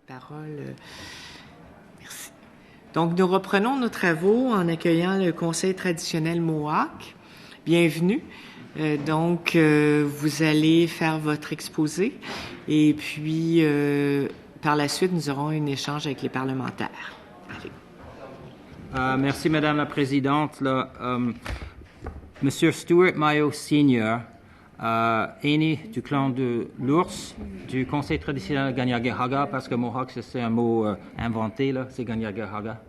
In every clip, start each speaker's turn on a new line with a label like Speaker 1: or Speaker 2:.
Speaker 1: Parole. Merci. Donc, nous reprenons nos travaux en accueillant le Conseil traditionnel Mohawk. Bienvenue. Vous allez faire votre exposé et puis, par la suite, nous aurons un échange avec les parlementaires. Allez.
Speaker 2: Merci, Madame la Présidente. Monsieur Stuart Mayo Sr., aîné du clan de l'ours, du conseil traditionnel Kanien'kehá:ka, parce que Mohawk, c'est un mot inventé, là, c'est Kanien'kehá:ka.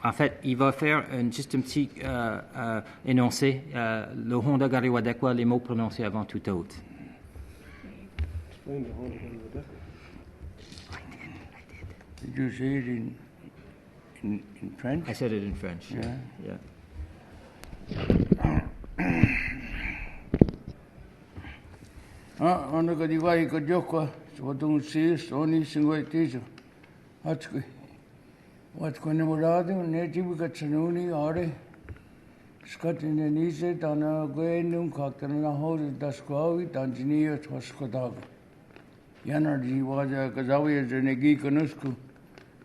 Speaker 2: En fait, il va faire juste un petit énoncé, le Honda Gariwadekwa, les mots prononcés avant tout autre.
Speaker 3: Explain the Honda Gariwadekwa. Did you say it in French?
Speaker 2: I said it in French.
Speaker 3: Yeah. Honda Gariwadekwa, Swadung Si, Sony Singway Tijo. Hatchki. What's going on? Native Gatsanuni, Ore, Scott in the Nise, Dana Gwenum, Kakana Hose, Dasquawi, Tanzania, Toscodaga. Yanarji was a Kazawi as a Negi Kanusku,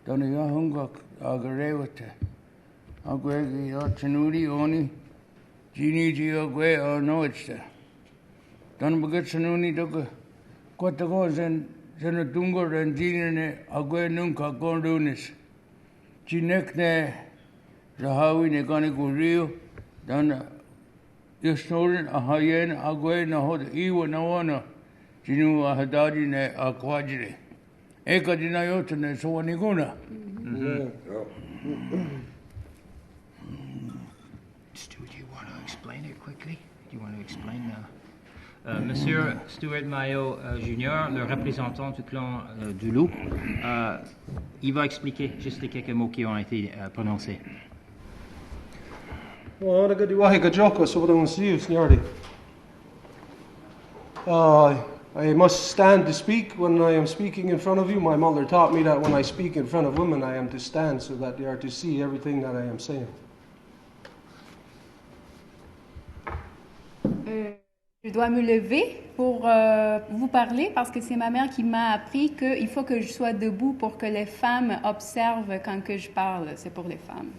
Speaker 3: Dona Yahunga, Agarewate. Agwegi, Chanuri, Oni, Gini Giogwe, or no, it's there. Don Bagatsanuni, Doga, Quatagos and Zenatungo and Gini, Agwe Nunca, Gondunis. Chinekne Zahawi Nekaniku Rio, then Yasnorin, Ahayen, Agwe, Nahod, Iwa Nawana, Jinu Ahadadi ne Aquajiri. Eka Dinayotane, Soaniguna.
Speaker 2: Stu, do you want to explain it quickly? Do you want to explain Monsieur Stuart Mayo Jr., le représentant du clan du loup, il va expliquer juste les quelques mots qui ont été prononcés.
Speaker 4: I must stand to speak when I am speaking in front of you. My mother taught me that when I speak in front of women, I am to stand so that they are to see everything that I am saying.
Speaker 5: Je dois me lever pour vous parler parce que c'est ma mère qui m'a appris qu'il faut que je sois debout pour que les femmes observent quand que je parle. C'est pour les femmes.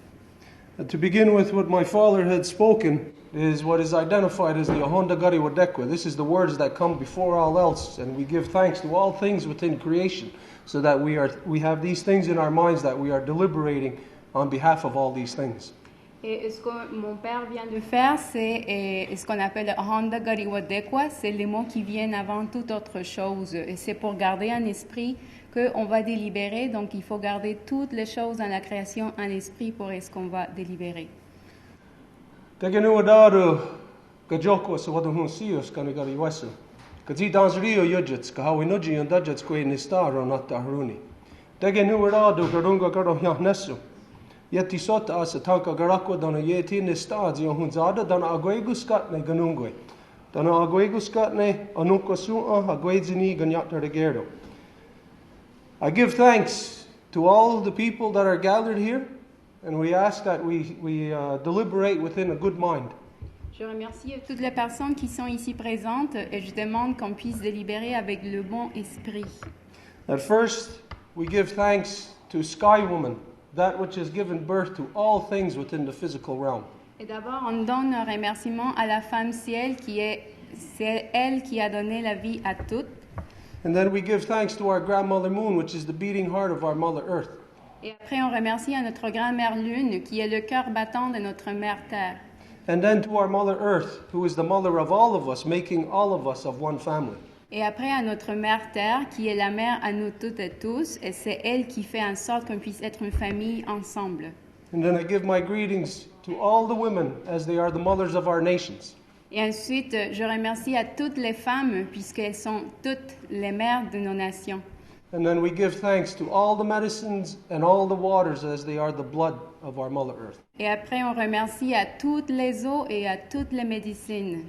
Speaker 4: To begin with, what my father had spoken is what is identified as the Honda Gariwadekwa. This is the words that come before all else, and we give thanks to all things within creation, so that we have these things in our minds that we are deliberating on behalf of all these things.
Speaker 5: Et ce que mon père vient de faire, c'est ce qu'on appelle le Honda Gariwadekwa. C'est les mots qui viennent avant toute autre chose. Et c'est pour garder en esprit qu'on va délibérer. Donc, il faut garder toutes les choses dans la création en esprit pour ce qu'on va délibérer.
Speaker 4: Tegenuadaru Gajoko Sawadahun Sios Kanigari Wesu. Kazi Dansrio Yujits, Kahawinuji and Dujits Kwe Nistaro Natahruni. Tegenuadadu Garunga Garohya Nesu. Yeti sota asa tanka garakwa dana yeti nistad yo hunzada dana agwegu skatne ganungwe. Dana agwegu skatne anunka su'a agwedzini ganyata regerdo. I give thanks to all the people that are gathered here, and we ask that we deliberate within a good mind.
Speaker 5: Je remercie toutes les personnes qui sont ici présentes et je demande qu'on puisse délibérer avec le bon esprit.
Speaker 4: At first, we give thanks to Sky Woman, that which has given birth to all things within the physical realm.
Speaker 5: Et d'abord, on donne un remerciement à la femme ciel c'est elle qui a donné la vie à toutes.
Speaker 4: And then we give thanks to our grandmother Moon, which is the beating heart of our Mother Earth.
Speaker 5: Et après, on remercie à notre grand-mère Lune, qui est le cœur battant de notre mère Terre.
Speaker 4: And then to our Mother Earth, who is the mother of all of us, making all of us of one family.
Speaker 5: Et après à notre mère Terre, qui est la mère à nous toutes et tous, et c'est elle qui fait en sorte qu'on puisse être une famille ensemble.
Speaker 4: And then I give my greetings to all the women as they are the mothers of our nations.
Speaker 5: Et ensuite, je remercie à toutes les femmes, puisqu'elles sont toutes les mères de nos nations.
Speaker 4: And then we give thanks to all the medicines and all the waters as they are the blood of our Mother Earth.
Speaker 5: Et après, on remercie à toutes les eaux et à toutes les médecines.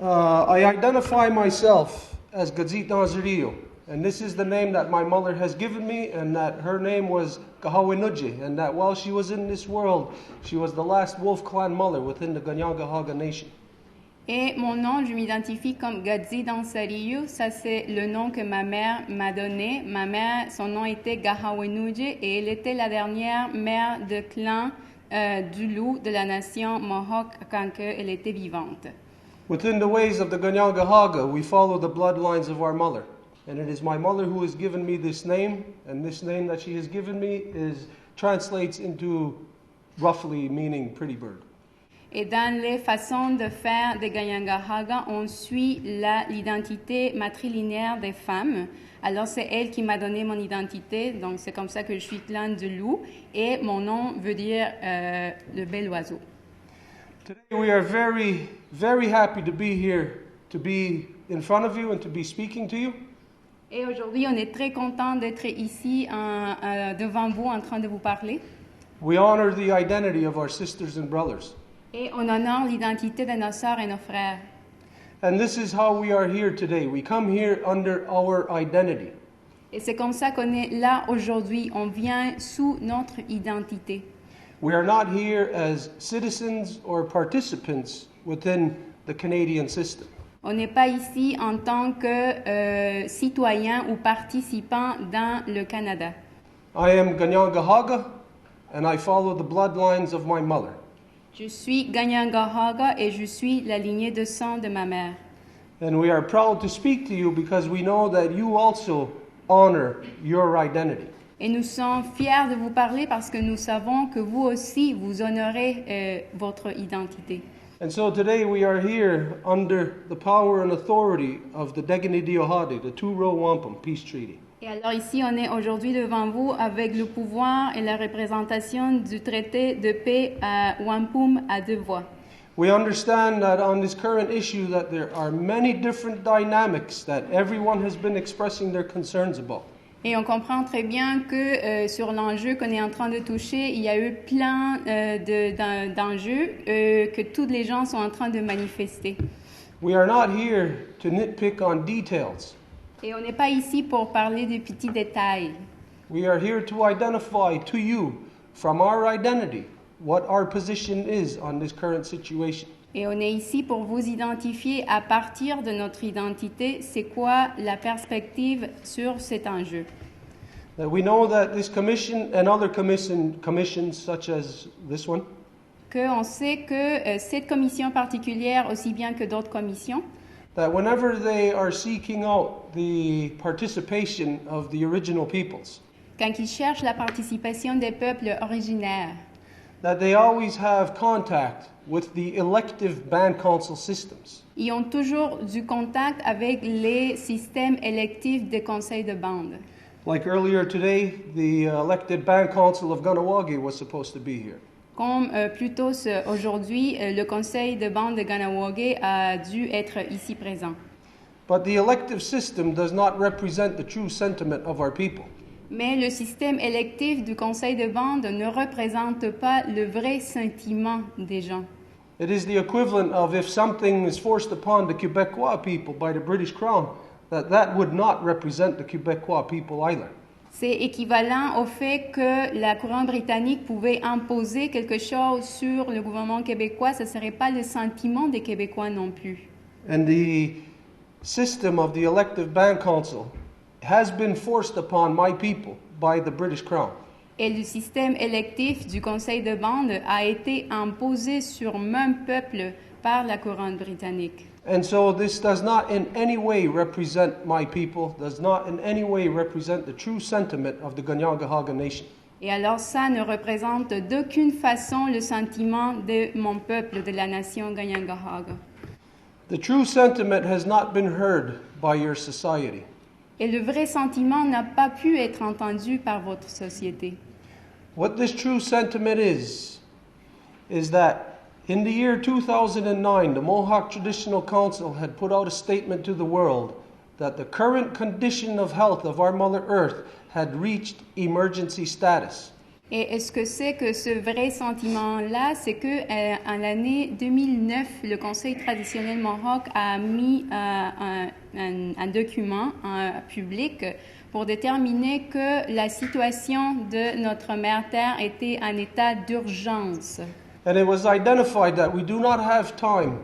Speaker 4: I identify myself as Gazit Nazario, and this is the name that my mother has given me, and that her name was Kahawinuji, and that while she was in this world, she was the last Wolf Clan mother within the Kanien'kehá:ka nation.
Speaker 5: Et mon nom, je m'identifie comme Gadzi Dansariyu. Ça, c'est le nom que ma mère m'a donné. Ma mère, son nom était Gahawenuje et elle était la dernière mère de clan du loup de la nation Mohawk quand elle était vivante.
Speaker 4: Within the ways of the Ganyangahaga, we follow the bloodlines of our mother. And it is my mother who has given me this name, and this name that she has given me translates into roughly meaning pretty bird.
Speaker 5: Et dans les façons de faire des Ganyangahaga, on suit l'identité matrilinéaire des femmes. Alors, c'est elle qui m'a donné mon identité, donc c'est comme ça que je suis clan du loup, et mon nom veut dire le bel oiseau.
Speaker 4: Today we are very, very happy to be here, to be in front of you and to be speaking to you.
Speaker 5: Et aujourd'hui, on est très content d'être ici devant vous en train de vous parler.
Speaker 4: We honor the identity of our sisters and brothers.
Speaker 5: Et on honore l'identité de nos sœurs et nos frères.
Speaker 4: And this is how we are here today. We come here under our identity.
Speaker 5: Et c'est comme ça qu'on est là aujourd'hui. On vient sous notre identité.
Speaker 4: We are not here as citizens or participants within the Canadian system.
Speaker 5: On n'est pas ici en tant que citoyen ou participant dans le Canada.
Speaker 4: I am Ganyangahaga, and I follow the bloodlines of my mother.
Speaker 5: Je suis Ganyangahaga et je suis la lignée de sang de ma mère.
Speaker 4: And we are proud to speak to you because we know that you also honor your identity.
Speaker 5: Et nous sommes fiers de vous parler parce que nous savons que vous aussi, vous honorez votre identité.
Speaker 4: And so today we are here under the power and authority of the Deganidiohade, the Two-Row Wampum Peace Treaty.
Speaker 5: Et alors ici, on est aujourd'hui devant vous avec le pouvoir et la représentation du traité de paix à Wampum à deux voix.
Speaker 4: We understand that on this current issue that there are many different dynamics that everyone has been expressing their concerns about.
Speaker 5: Et on comprend très bien que sur l'enjeu qu'on est en train de toucher, il y a eu plein d'enjeux que tous les gens sont en train de manifester.
Speaker 4: We are not here to nitpick on details.
Speaker 5: Et on n'est pas ici pour parler de petits détails.
Speaker 4: We are here to identify to you from our identity what our position is on this current situation.
Speaker 5: Et on est ici pour vous identifier à partir de notre identité, c'est quoi la perspective sur cet enjeu.
Speaker 4: That we know that this commission and other commissions such as this one
Speaker 5: On sait que cette commission particulière, aussi bien que d'autres commissions,
Speaker 4: that whenever they are seeking out the participation of the original peoples,
Speaker 5: quand ils cherchent la participation des peuples originaires,
Speaker 4: that they always have contact with the elective band council systems.
Speaker 5: ils ont toujours du contact avec les systèmes électifs des conseils de bande.
Speaker 4: Like earlier today, the elected band council of Ganawagi was supposed to be here.
Speaker 5: Comme plus tôt aujourd'hui, le conseil de bande de Ganawagi a dû être ici présent.
Speaker 4: But the elective system does not represent the true sentiment of our people.
Speaker 5: Mais le système électif du conseil de bande ne représente pas le vrai sentiment des gens.
Speaker 4: It is the equivalent of if something is forced upon the Quebecois people by the British Crown, that would not represent the Quebecois people either.
Speaker 5: C'est équivalent au fait que la couronne britannique pouvait imposer quelque chose sur le gouvernement québécois, ce ne serait pas le sentiment des Québécois non plus.
Speaker 4: And the system of the elective band council has been forced upon my people by the British Crown.
Speaker 5: Et le système électif du conseil de bande a été imposé sur mon peuple par la couronne britannique.
Speaker 4: And so this does not in any way represent my people, does not in any way represent the true sentiment of the Ganyangahaga nation.
Speaker 5: Et alors ça ne représente d'aucune façon le sentiment de mon peuple, de la nation Ganyangahaga.
Speaker 4: The true sentiment has not been heard by your society.
Speaker 5: Et le vrai sentiment n'a pas pu être entendu par votre société.
Speaker 4: What this true sentiment is that in the year 2009, the Mohawk Traditional Council had put out a statement to the world that the current condition of health of our Mother Earth had reached emergency status.
Speaker 5: Et est-ce que c'est que ce vrai sentiment-là, c'est que en l'année 2009, le Conseil traditionnel Mohawk a mis un document public pour déterminer que la situation de notre mère Terre était en état d'urgence.
Speaker 4: And it was identified that we do not have time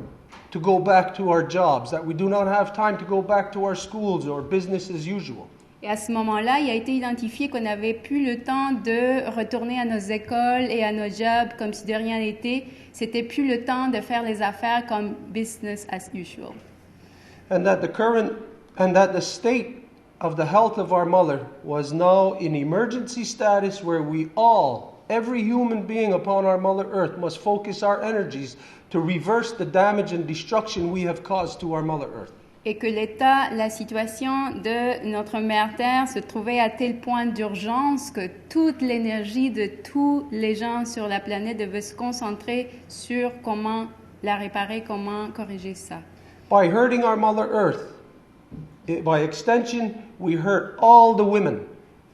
Speaker 4: to go back to our jobs, that we do not have time to go back to our schools or business as usual.
Speaker 5: Et à ce moment-là, il a été identifié qu'on n'avait plus le temps de retourner à nos écoles et à nos jobs comme si de rien n'était. C'était plus le temps de faire les affaires comme business as usual.
Speaker 4: And that the state of the health of our mother was now in emergency status where we all, every human being upon our mother earth, must focus our energies to reverse the damage and destruction we have caused to our mother earth.
Speaker 5: Et que la situation de notre mère Terre se trouvait à tel point d'urgence que toute l'énergie de tous les gens sur la planète devait se concentrer sur comment la réparer, comment corriger ça.
Speaker 4: By hurting our mother earth, by extension, we hurt all the women.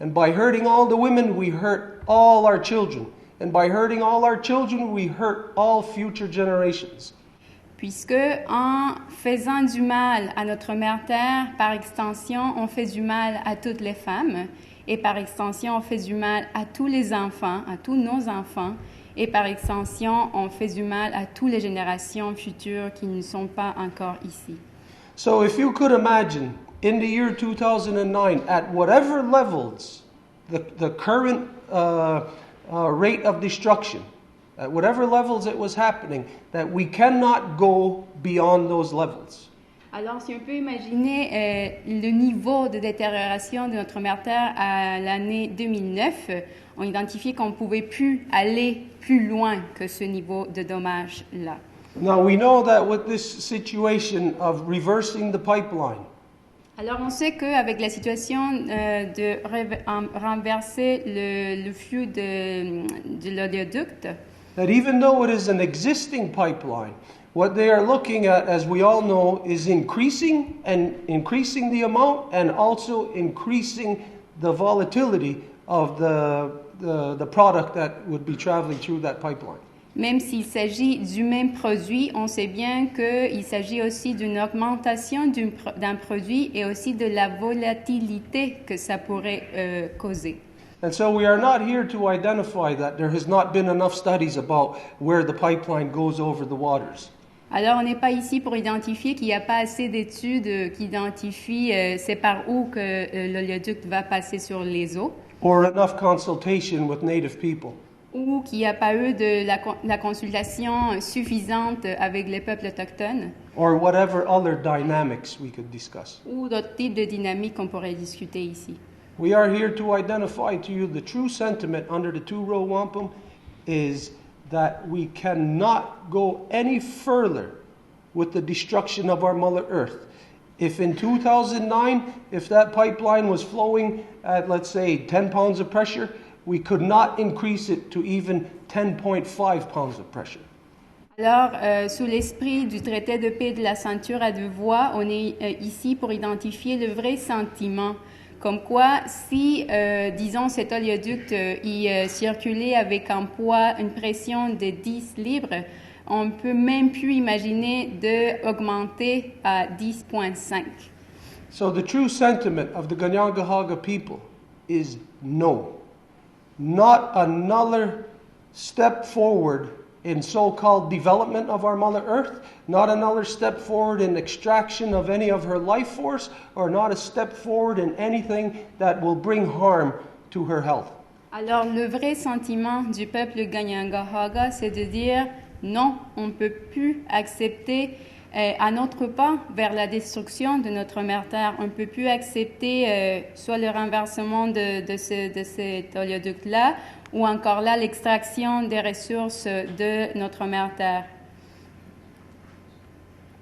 Speaker 4: And by hurting all the women, we hurt all our children. And by hurting all our children, we hurt all future generations.
Speaker 5: Puisque en faisant du mal à notre mère Terre, par extension, on fait du mal à toutes les femmes, et par extension, on fait du mal à tous les enfants, à tous nos enfants, et par extension, on fait du mal à toutes les générations futures qui ne sont pas encore ici.
Speaker 4: So if you could imagine, in the year 2009, at whatever levels the current rate of destruction, at whatever levels it was happening, that we cannot go beyond those levels.
Speaker 5: Alors, si on peut imaginer le niveau de détérioration de notre mère Terre à l'année 2009, on identifiait qu'on ne pouvait plus aller plus loin que ce niveau de dommage-là.
Speaker 4: Now we know that with this situation of reversing the pipeline,
Speaker 5: Alors, on sait qu'avec la situation de renverser le flux de l'oléoduc,
Speaker 4: that even though it is an existing pipeline, what they are looking at, as we all know, is increasing the amount and also increasing the volatility of the product that would be traveling through that pipeline.
Speaker 5: même s'il s'agit du même produit, on sait bien qu'il s'agit aussi d'une augmentation d'un produit et aussi de la volatilité que ça pourrait causer.
Speaker 4: And so we are not here to identify that there has not been enough studies about where the pipeline goes over the waters.
Speaker 5: Alors, on n'est pas ici pour identifier qu'il n'y a pas assez d'études qui identifient c'est par où que l'oléoduc va passer sur les eaux,
Speaker 4: Or enough consultation with native people.
Speaker 5: ou qu'il n'y a pas eu de la consultation suffisante avec les peuples autochtones,
Speaker 4: Or whatever other dynamics we could discuss.
Speaker 5: ou d'autres types de dynamiques qu'on pourrait discuter ici.
Speaker 4: We are here to identify to you the true sentiment under the two-row wampum is that we cannot go any further with the destruction of our Mother Earth. If in 2009, if that pipeline was flowing at, let's say, 10 pounds of pressure, we could not increase it to even 10.5 pounds of pressure.
Speaker 5: Alors, sous l'esprit du traité de paix de la ceinture à deux voies, on est ici pour identifier le vrai sentiment. Comme quoi, si, disons, cet oléoduc circulait avec un poids, une pression de 10 livres, on ne peut même plus imaginer d'augmenter à 10,5.
Speaker 4: So the true sentiment of the Ganyangahaga people is no. Not another step forward in so-called development of our Mother Earth, not another step forward in extraction of any of her life force, or not a step forward in anything that will bring harm to her health.
Speaker 5: Alors, le vrai sentiment du peuple Ganyangahaga, c'est de dire non, on ne peut plus accepter à notre pas vers la destruction de notre mère Terre. On ne peut plus accepter soit le renversement de cet oléoduc-là, ou encore là l'extraction des ressources de notre mère Terre.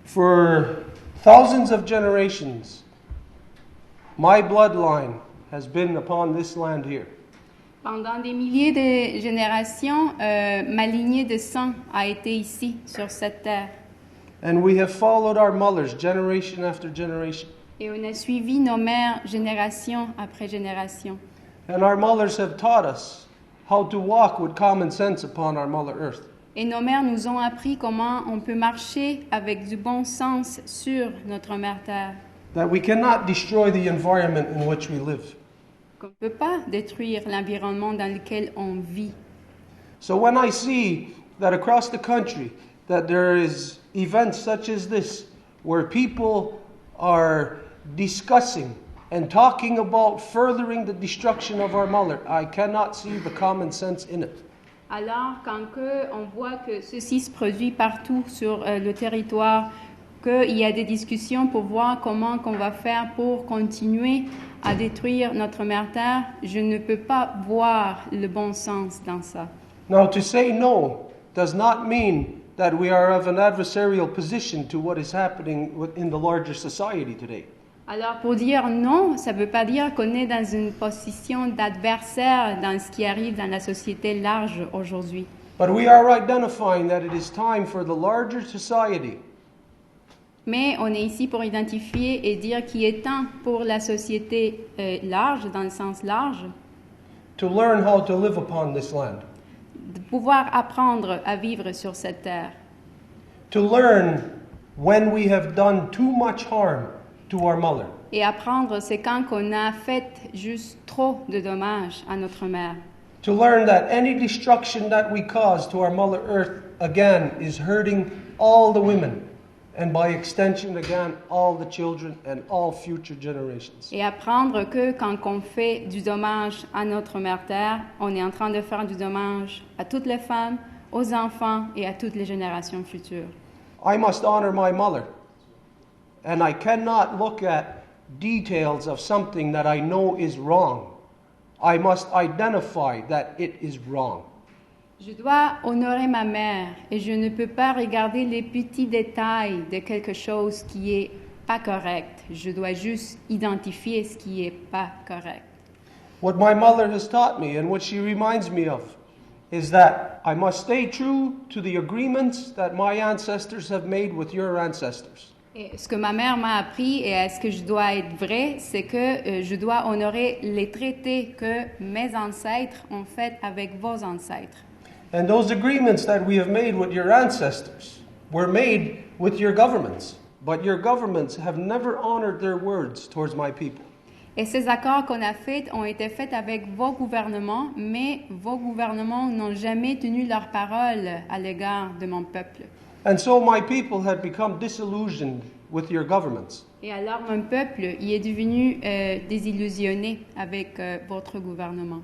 Speaker 4: For thousands of generations, my bloodline has been upon this land here.
Speaker 5: Pendant des milliers de générations, ma lignée de sang a été ici, sur cette terre.
Speaker 4: And we have followed our mothers generation after generation.
Speaker 5: Et on a suivi nos mères génération après génération.
Speaker 4: And our mothers have taught us how to walk with common sense upon our Mother Earth.
Speaker 5: Et nos mères nous ont appris comment on peut marcher avec du bon sens sur notre mère Terre.
Speaker 4: That we cannot destroy the environment in which we live.
Speaker 5: Qu'on ne peut pas détruire l'environnement dans lequel on vit.
Speaker 4: So when I see that across the country that there is events such as this where people are discussing and talking about furthering the destruction of our mother, I cannot see the common sense in it.
Speaker 5: Alors, quand on voit que ceci se produit partout sur le territoire, qu'il y a des discussions pour voir comment qu'on va faire pour continuer à détruire notre mère Terre, je ne peux pas voir le bon sens dans ça.
Speaker 4: Now, to say no does not mean that we are of an adversarial position to what is happening in the larger society today.
Speaker 5: Alors, pour dire non, ça ne veut pas dire qu'on est dans une position d'adversaire dans ce qui arrive dans la société large aujourd'hui.
Speaker 4: But we are identifying that it is time for the larger society
Speaker 5: Mais on est ici pour identifier et dire qu'il est temps pour la société large, dans le sens large,
Speaker 4: to learn how to live upon this land,
Speaker 5: de pouvoir apprendre à vivre sur cette terre.
Speaker 4: to learn when we have done too much harm to our mother,
Speaker 5: Et apprendre, c'est quand on a fait juste trop de dommages à notre mère.
Speaker 4: to learn that any destruction that we cause to our Mother Earth again is hurting all the women, and by extension again all the children and all future generations.
Speaker 5: Et apprendre que quand on fait du dommage à notre mère Terre, on est en train de faire du dommage à toutes les femmes, aux enfants et à toutes les générations futures.
Speaker 4: I must honor my mother, and I cannot look at details of something that I know is wrong. I must identify that it is wrong.
Speaker 5: Je dois honorer ma mère et je ne peux pas regarder les petits détails de quelque chose qui est pas correct. Je dois juste identifier ce qui est pas correct.
Speaker 4: What my mother has taught me and what she reminds me of is that I must stay true to the agreements that my ancestors have made with your ancestors.
Speaker 5: Et ce que ma mère m'a appris et est-ce que je dois être vrai, c'est que je dois honorer les traités que mes ancêtres ont faits avec vos ancêtres.
Speaker 4: And those agreements that we have made with your ancestors were made with your governments, but your governments have never honored their words towards my people.
Speaker 5: Et ces accords qu'on a faits ont été faits avec vos gouvernements, mais vos gouvernements n'ont jamais tenu leur parole à l'égard de mon peuple.
Speaker 4: And so my people had become disillusioned with your governments.
Speaker 5: Et alors mon peuple y est devenu désillusionné avec votre gouvernement.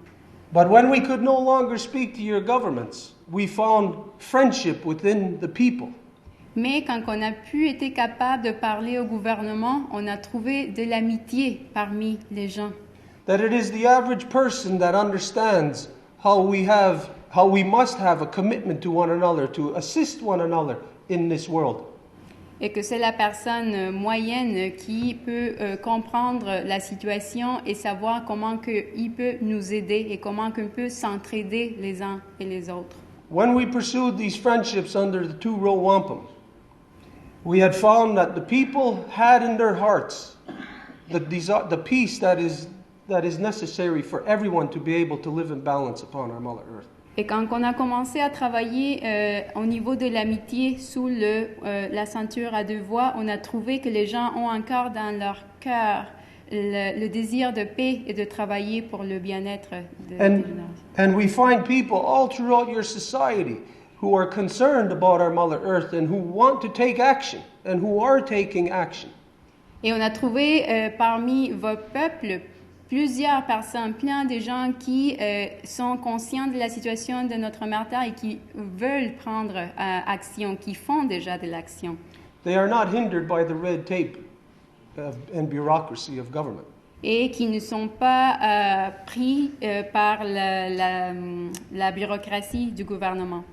Speaker 4: But when we could no longer speak to your governments, we found friendship within the people.
Speaker 5: Mais quand on a pu être capable de parler au gouvernement, on a trouvé de l'amitié parmi les gens.
Speaker 4: That it is the average person that understands how we must have a commitment to one another, to assist one another in this world.
Speaker 5: Et que c'est la personne moyenne qui peut comprendre la situation et savoir comment il peut nous aider et comment on peut s'entraider les uns et les autres.
Speaker 4: When we pursued these friendships under the two-row wampum, we had found that the people had in their hearts the peace that is necessary for everyone to be able to live in balance upon our Mother Earth.
Speaker 5: Et quand on a commencé à travailler au niveau de l'amitié sous la ceinture à deux voies, on a trouvé que les gens ont encore dans leur cœur le désir de paix et de travailler pour le bien-être des générations.
Speaker 4: And we find people all throughout your society who are concerned about our Mother Earth and who want to take action and who are taking action.
Speaker 5: Et on a trouvé parmi vos peuples plusieurs personnes, plein de gens qui sont conscients de la situation de notre mère Terre et qui veulent prendre action, qui font déjà de l'action.
Speaker 4: They are not hindered by the red tape and bureaucracy of government.
Speaker 5: Et qui ne sont pas pris par la bureaucratie du gouvernement.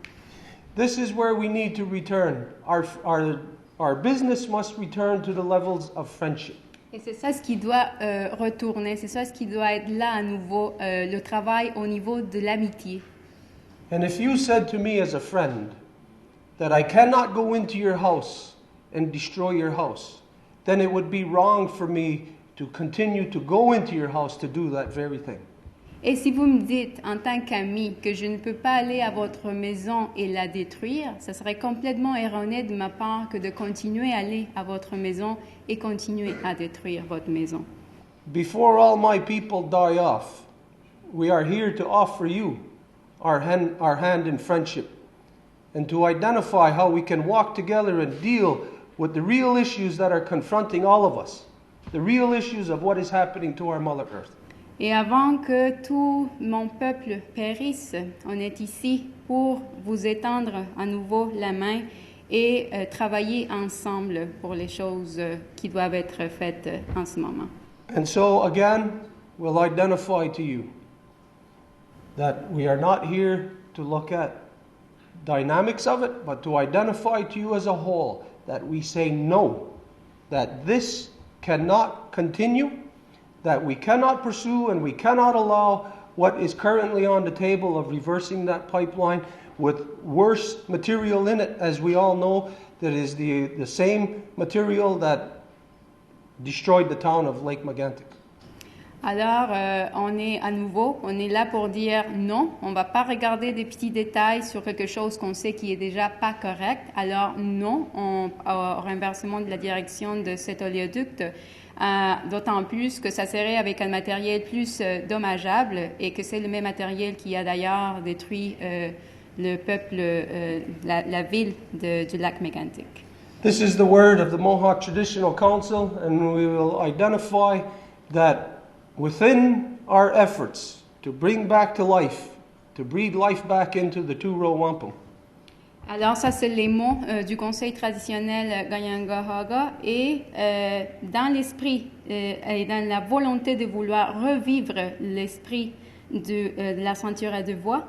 Speaker 4: This is where we need to return. Our business must return to the levels of friendship.
Speaker 5: Et c'est ça ce qui doit retourner, c'est ça ce qui doit être là à nouveau, le travail au niveau de l'amitié.
Speaker 4: And if you said to me as a friend that I cannot go into your house and destroy your house, then it would be wrong for me to continue to go into your house to do that very thing.
Speaker 5: Et si vous me dites en tant qu'ami que je ne peux pas aller à votre maison et la détruire, ça serait complètement erroné de ma part que de continuer à aller à votre maison et continuer à détruire votre maison.
Speaker 4: Before all my people die off, we are here to offer you our hand in friendship and to identify how we can walk together and deal with the real issues that are confronting all of us, the real issues of what is happening to our Mother Earth.
Speaker 5: Et avant que tout mon peuple périsse, on est ici pour vous étendre à nouveau la main et travailler ensemble pour les choses qui doivent être faites en ce moment.
Speaker 4: And so again, we'll identify to you that we are not here to look at dynamics of it, but to identify to you as a whole that we say no, that this cannot continue, that we cannot pursue and we cannot allow what is currently on the table of reversing that pipeline with worse material in it, as we all know, that is the same material that destroyed the town of Lake Megantic.
Speaker 5: Alors, on est là pour dire non, on ne va pas regarder des petits détails sur quelque chose qu'on sait qui est déjà pas correct. Alors non, au renversement de la direction de cet oléoduc, d'autant plus que ça serait avec un matériel plus dommageable et que c'est le même matériel qui a d'ailleurs détruit le peuple, la ville du lac Megantic.
Speaker 4: This is the word of the Mohawk Traditional Council, and we will identify that within our efforts to bring back to life, to breathe life back into the two-row wampum.
Speaker 5: Alors ça, c'est les mots du conseil traditionnel Kanien'kehá:ka et dans l'esprit et dans la volonté de vouloir revivre l'esprit de la ceinture à deux voies,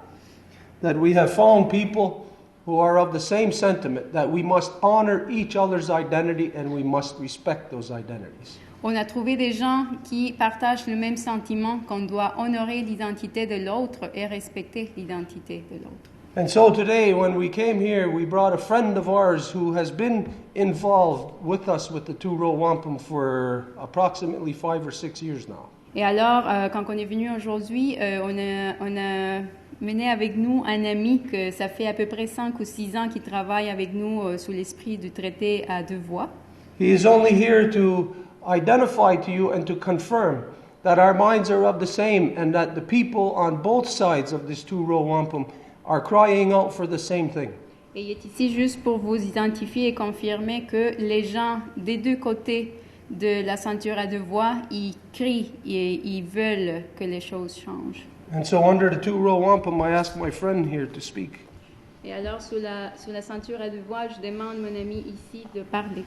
Speaker 4: That we have found people who are of the same sentiment, that we must honor each other's identity and we must respect those identities.
Speaker 5: on a trouvé des gens qui partagent le même sentiment qu'on doit honorer l'identité de l'autre et respecter l'identité de l'autre.
Speaker 4: And so today, when we came here, we brought a friend of ours who has been involved with us with the two-row wampum for approximately 5 or 6 years now.
Speaker 5: Et alors, quand on est venu aujourd'hui, on a mené avec nous un ami que ça fait à peu près 5 ou 6 ans qu'il travaille avec nous sous l'esprit du traité à deux voies.
Speaker 4: He is only here to identify to you and to confirm that our minds are of the same and that the people on both sides of this two-row wampum are crying out for the same thing.
Speaker 5: Et il est ici juste pour vous identifier et confirmer que les gens des deux côtés de la ceinture à deux voies, ils crient et ils veulent que les choses changent.
Speaker 4: And so under the two-row wampum, I ask my friend here to speak.
Speaker 5: Et alors, sous la ceinture à deux voies, je demande mon ami ici de parler.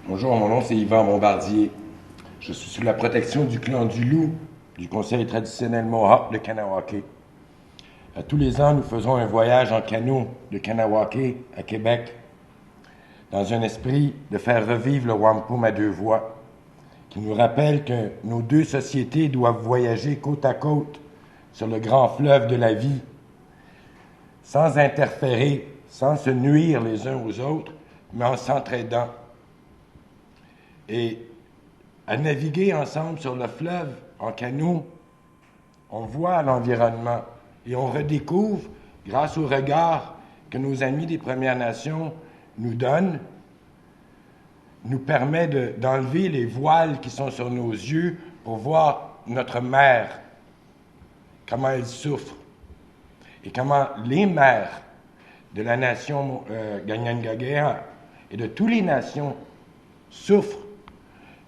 Speaker 6: Bonjour, mon nom c'est Yvan Bombardier. Je suis sous la protection du clan du Loup, du conseil traditionnel Mohawk de Kahnawake. Tous les ans, nous faisons un voyage en canot de Kahnawake à Québec, dans un esprit de faire revivre le wampum à deux voies, qui nous rappelle que nos deux sociétés doivent voyager côte à côte sur le grand fleuve de la vie, sans interférer, sans se nuire les uns aux autres, mais en s'entraidant. Et à naviguer ensemble sur le fleuve en canot, on voit l'environnement et on redécouvre, grâce au regard que nos amis des Premières Nations nous donnent, nous permet d'enlever les voiles qui sont sur nos yeux pour voir notre mère, comment elle souffre, et comment les mères de la nation Kanien'kehá:ka et de toutes les nations souffrent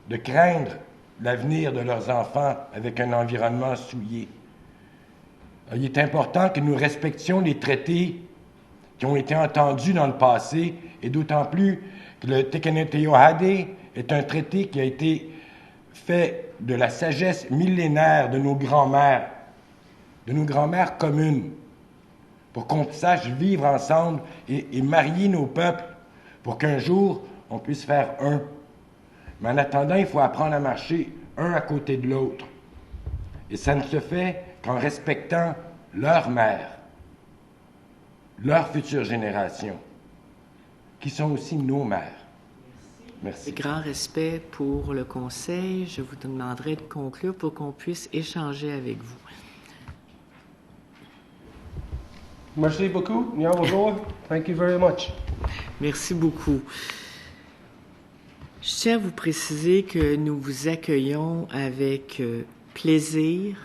Speaker 6: de craindre l'avenir de leurs enfants avec un environnement souillé. Il est important que nous respections les traités qui ont été entendus dans le passé, et d'autant plus que le Tekenetiohade est un traité qui a été fait de la sagesse millénaire de nos grands-mères communes, pour qu'on sache vivre ensemble et marier nos peuples, pour qu'un jour, on puisse faire un. Mais en attendant, il faut apprendre à marcher un à côté de l'autre. Et ça ne se fait qu'en respectant leurs mères, leurs futures générations, qui sont aussi nos mères. Merci.
Speaker 1: Avec grand respect pour le conseil, je vous demanderai de conclure pour qu'on puisse échanger avec vous.
Speaker 4: Merci beaucoup. Nyawagoa. Thank you very much.
Speaker 1: Merci beaucoup. Je tiens à vous préciser que nous vous accueillons avec plaisir,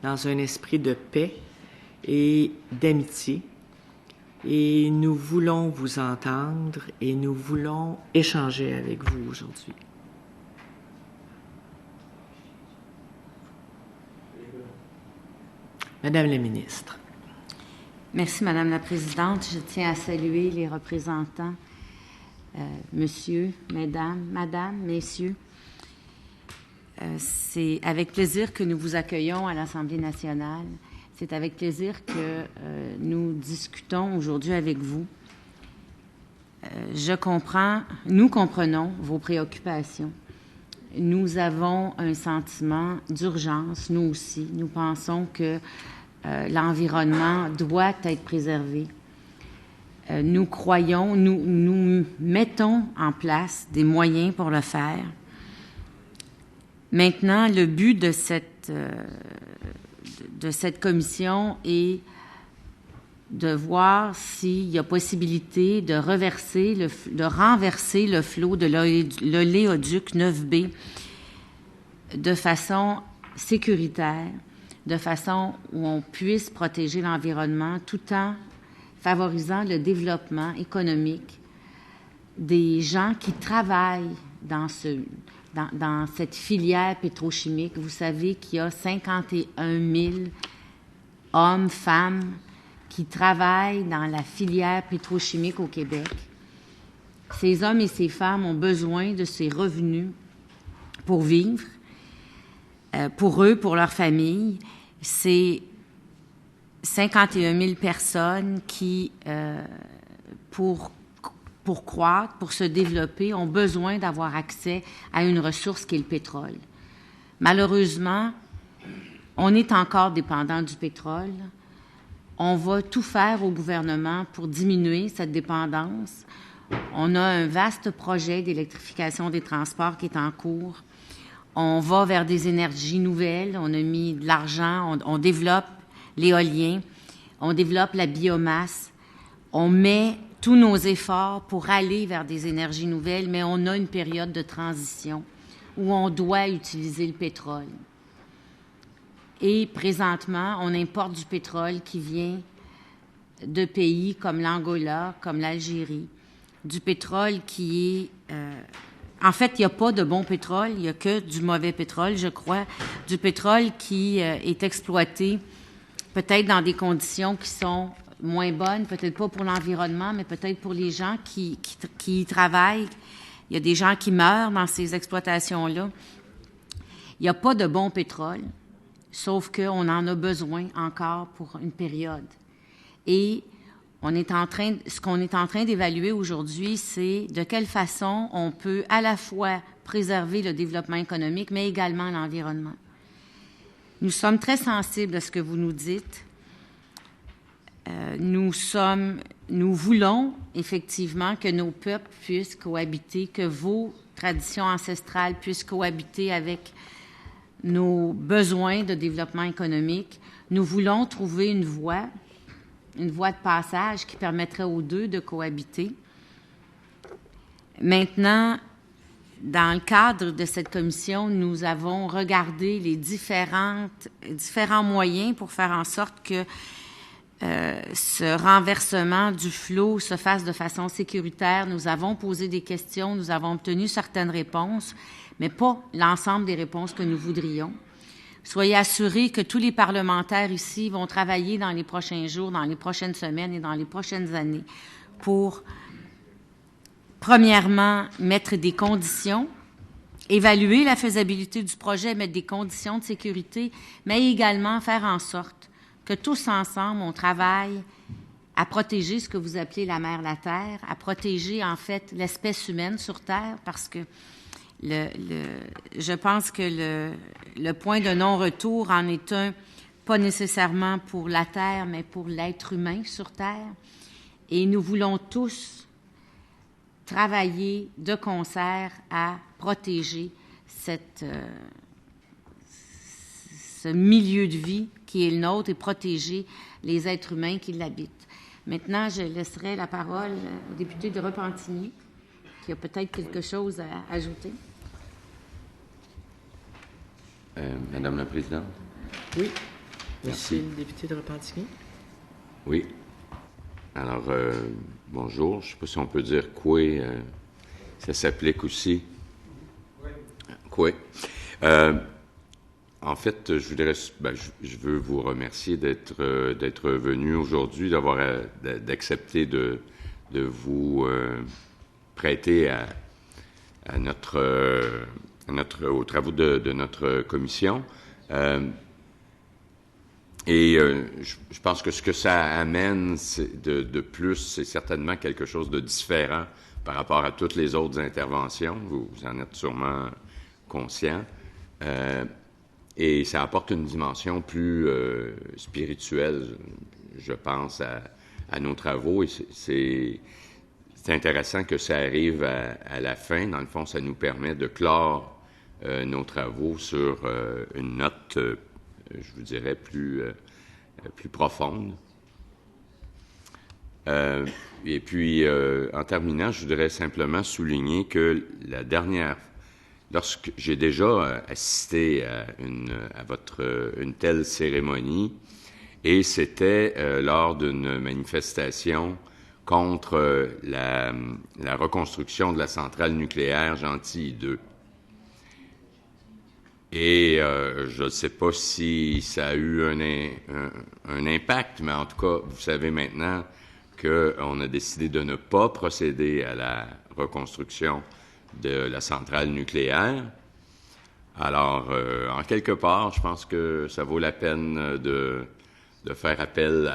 Speaker 1: dans un esprit de paix et d'amitié, et nous voulons vous entendre et nous voulons échanger avec vous aujourd'hui. Madame la ministre.
Speaker 7: Merci, Madame la Présidente. Je tiens à saluer les représentants, monsieur, madame, messieurs. C'est avec plaisir que nous vous accueillons à l'Assemblée nationale. C'est avec plaisir que nous discutons aujourd'hui avec vous. Nous comprenons vos préoccupations. Nous avons un sentiment d'urgence, nous aussi. Nous pensons que l'environnement doit être préservé. Nous croyons, nous mettons en place des moyens pour le faire. Maintenant, le but de cette commission est de voir s'il y a possibilité de renverser le flot de l'oléoduc 9B de façon sécuritaire, de façon où on puisse protéger l'environnement tout en favorisant le développement économique des gens qui travaillent dans cette filière pétrochimique. Vous savez qu'il y a 51 000 hommes, femmes qui travaillent dans la filière pétrochimique au Québec. Ces hommes et ces femmes ont besoin de ces revenus pour vivre, pour eux, pour leur famille. C'est 51 000 personnes qui, pour croître, pour se développer, ont besoin d'avoir accès à une ressource qui est le pétrole. Malheureusement, on est encore dépendant du pétrole. On va tout faire au gouvernement pour diminuer cette dépendance. On a un vaste projet d'électrification des transports qui est en cours. On va vers des énergies nouvelles. On a mis de l'argent. On développe l'éolien. On développe la biomasse. On met tous nos efforts pour aller vers des énergies nouvelles, mais on a une période de transition où on doit utiliser le pétrole. Et présentement, on importe du pétrole qui vient de pays comme l'Angola, comme l'Algérie, du pétrole qui est... en fait, il n'y a pas de bon pétrole, il n'y a que du mauvais pétrole, je crois, du pétrole qui est exploité peut-être dans des conditions qui sont moins bonnes, peut-être pas pour l'environnement, mais peut-être pour les gens qui y travaillent. Il y a des gens qui meurent dans ces exploitations-là. Il n'y a pas de bon pétrole, sauf qu'on en a besoin encore pour une période. Et ce qu'on est en train d'évaluer aujourd'hui, c'est de quelle façon on peut à la fois préserver le développement économique, mais également l'environnement. Nous sommes très sensibles à ce que vous nous dites. Nous voulons effectivement que nos peuples puissent cohabiter, que vos traditions ancestrales puissent cohabiter avec nos besoins de développement économique. Nous voulons trouver une voie de passage qui permettrait aux deux de cohabiter. Maintenant, dans le cadre de cette commission, nous avons regardé les différents moyens pour faire en sorte que ce renversement du flot se fasse de façon sécuritaire. Nous avons posé des questions, nous avons obtenu certaines réponses, mais pas l'ensemble des réponses que nous voudrions. Soyez assurés que tous les parlementaires ici vont travailler dans les prochains jours, dans les prochaines semaines et dans les prochaines années pour, premièrement, mettre des conditions, évaluer la faisabilité du projet, mettre des conditions de sécurité, mais également faire en sorte que tous ensemble, on travaille à protéger ce que vous appelez la mer, la terre, à protéger, en fait, l'espèce humaine sur Terre, parce que je pense que le point de non-retour en est un, pas nécessairement pour la Terre, mais pour l'être humain sur Terre. Et nous voulons tous travailler de concert à protéger ce milieu de vie qui est le nôtre et protéger les êtres humains qui l'habitent. Maintenant, je laisserai la parole au député de Repentigny, qui a peut-être quelque chose à ajouter.
Speaker 8: Madame la Présidente.
Speaker 1: Oui.
Speaker 8: Merci.
Speaker 1: Monsieur le député de Repentigny.
Speaker 8: Oui. Alors, bonjour. Je ne sais pas si on peut dire quoi. Ça s'applique aussi. Quoi. En fait, je veux vous remercier d'être venu aujourd'hui, d'accepter de vous prêter aux travaux de notre commission. Je pense que ce que ça amène de plus, c'est certainement quelque chose de différent par rapport à toutes les autres interventions. Vous en êtes sûrement conscient. Et ça apporte une dimension plus spirituelle, je pense, à nos travaux. Et c'est intéressant que ça arrive à la fin. Dans le fond, ça nous permet de clore nos travaux sur une note, je vous dirais, plus profonde. Et puis, en terminant, je voudrais simplement souligner que lorsque j'ai déjà assisté à une telle cérémonie, et c'était lors d'une manifestation contre la reconstruction de la centrale nucléaire Gentilly 2. Et je ne sais pas si ça a eu un impact, mais en tout cas, vous savez maintenant qu'on a décidé de ne pas procéder à la reconstruction de la centrale nucléaire. Alors, en quelque part, je pense que ça vaut la peine de faire appel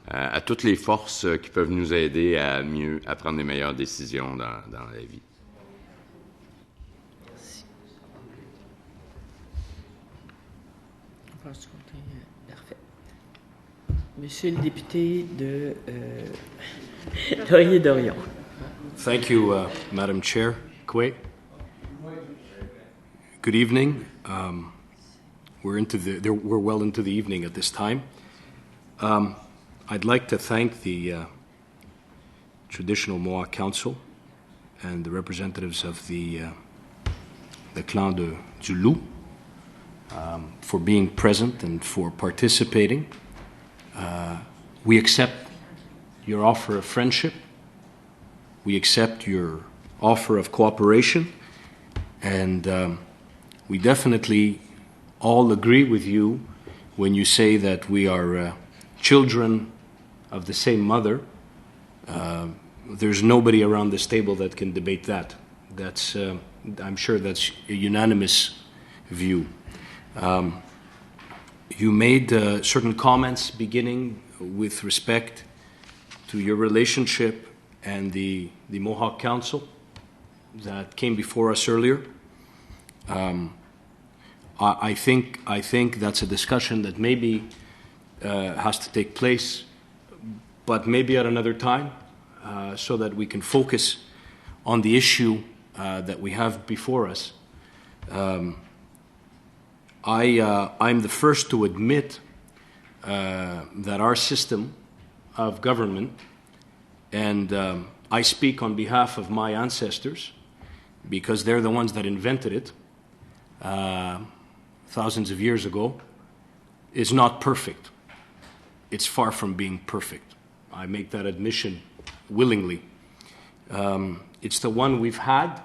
Speaker 8: à toutes les forces qui peuvent nous aider à prendre les meilleures décisions dans la vie.
Speaker 1: Merci. Parfait. Monsieur le député de Laurier-Dorion.
Speaker 9: Thank you, Madam Chair. Kwe. Good evening. We're well into the evening at this time. I'd like to thank the Traditional Mohawk Council and the representatives of the clan du Loup for being present and for participating. We accept your offer of friendship. We accept your offer of cooperation, and we definitely all agree with you when you say that we are children of the same mother. There's nobody around this table that can debate that. I'm sure that's a unanimous view. You made certain comments beginning with respect to your relationship and the Mohawk Council that came before us earlier. I think that's a discussion that maybe has to take place, but maybe at another time, so that we can focus on the issue that we have before us. I'm the first to admit that our system of government, and I speak on behalf of my ancestors because they're the ones that invented it thousands of years ago, is not perfect. It's far from being perfect. I make that admission willingly. It's the one we've had.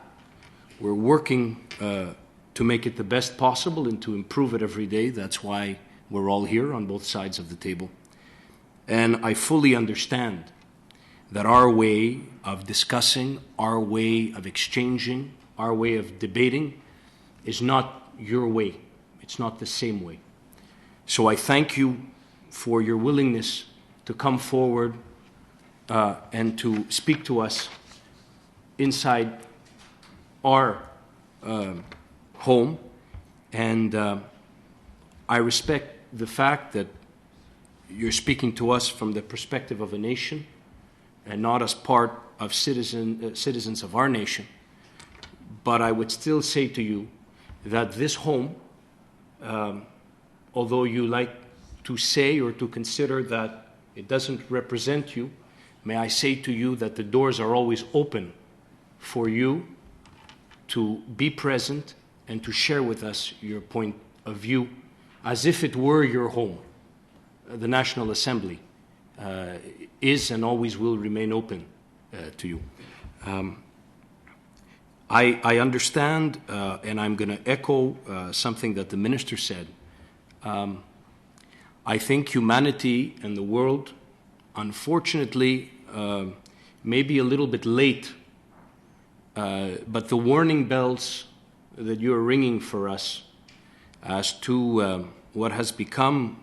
Speaker 9: We're working to make it the best possible and to improve it every day. That's why we're all here on both sides of the table. And I fully understand that our way of discussing, our way of exchanging, our way of debating is not your way. It's not the same way. So I thank you for your willingness to come forward and to speak to us inside our home. And I respect the fact that you're speaking to us from the perspective of a nation and not as part of citizens of our nation. But I would still say to you that this home, although you like to say or to consider that it doesn't represent you, may I say to you that the doors are always open for you to be present and to share with us your point of view as if it were your home, the National Assembly, is and always will remain open to you. I understand, and I'm going to echo something that the minister said. I think humanity and the world, unfortunately, may be a little bit late, but the warning bells that you are ringing for us as to what has become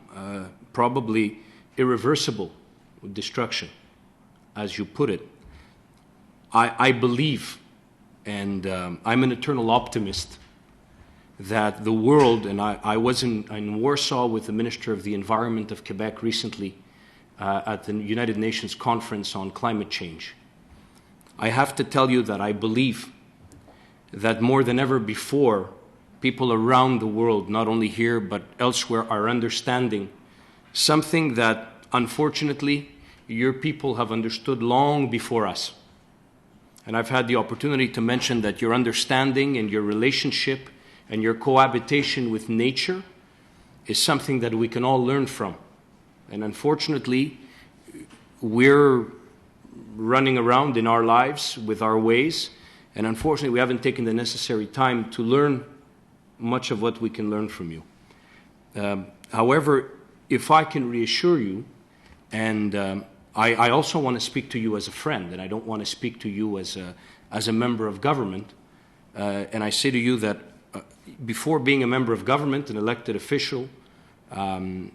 Speaker 9: probably irreversible destruction, as you put it, I believe, and I'm an eternal optimist, that the world, and I was in Warsaw with the Minister of the Environment of Quebec recently at the United Nations Conference on Climate Change. I have to tell you that I believe that more than ever before, people around the world, not only here but elsewhere, are understanding something that, unfortunately, your people have understood long before us. And I've had the opportunity to mention that your understanding and your relationship and your cohabitation with nature is something that we can all learn from. And unfortunately, we're running around in our lives with our ways, and unfortunately we haven't taken the necessary time to learn much of what we can learn from you. However, if I can reassure you, and I also want to speak to you as a friend, and I don't want to speak to you as a member of government, and I say to you that before being a member of government, an elected official, I'm